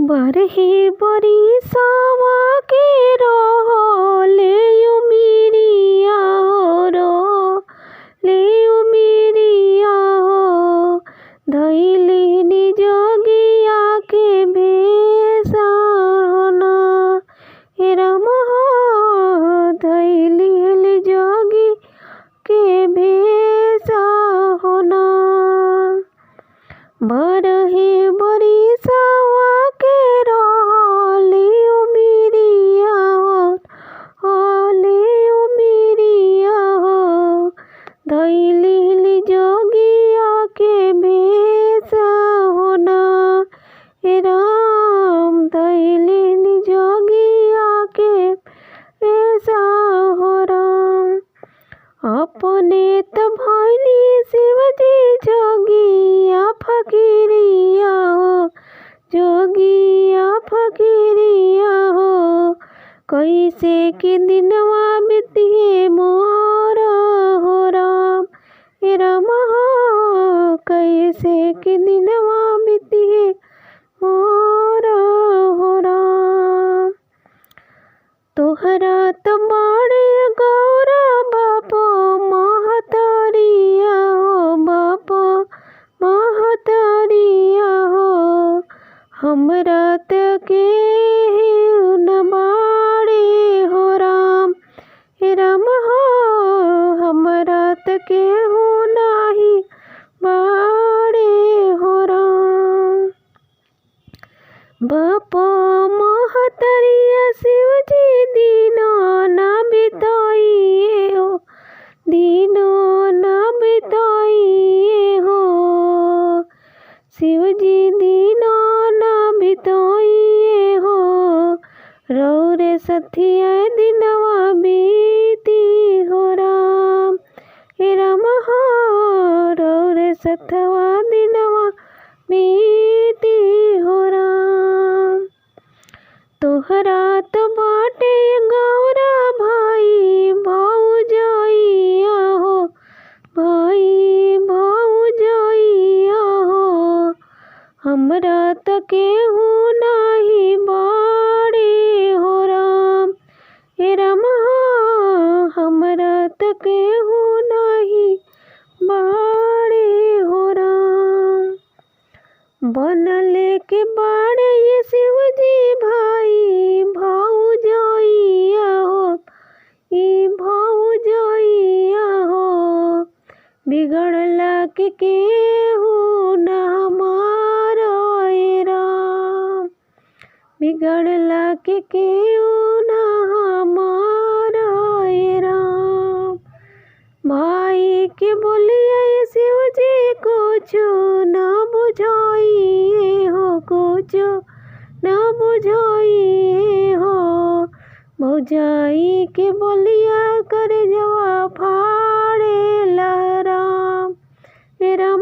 बरहे बरिसवा के रोले उमिरिया हो रोले उमिरिया हो धइले निजगिया के बेसाना हे राम हो धइले निजगी के बेसाना बरहे बरिसवा के रोले उमिरिया हो धइले निजगिया के बेसाना हे राम धइले निजगिया के बेसाना अपने त भइली शिवजी जोगिया फकीरिया हो जोगिया फकीरिया हो कैसे के दिनवा बीतिए मोर हो राम हे राम हो कैसे के दिनवा बीतिए मोर हो राम तोहरा त बड़े गौरा बापो महतरिया हो बापो महतरिया हो हमरा त के न बाड़े हो राम हे राम हो हमरा त के नाही बाड़े हो राम बापो महतरिया शिवजी दीनो ना बिताइए हो दीनो ना बिताइए हो शिवजी दीनो ना बिताइए हो रौरे सथिया दिनवा बीती हो राम हे राम हो रौरे सथवा दिनवा बीती हो राम तोहरा त बाटे गौरा भाई भौजइया हो भाई भौजइया हो हमरा त केहू नाही बाड़े हो राम हे राम हो हमरा त केहू नाही बाड़े हो राम बनले के बाड़े ये शिवजी भाई भौजइया हो ई भौजइया हो बिगड़ला के केहू ना हमारा ए राम बिगड़ला के केहू ना हमारा ए राम भाई के बोलिए शिवजी कुछ ना बुझाइए हो कुछ ना बुझाइए हो भौजाई के बोलिया कर जवा फाड़े ला राम हे राम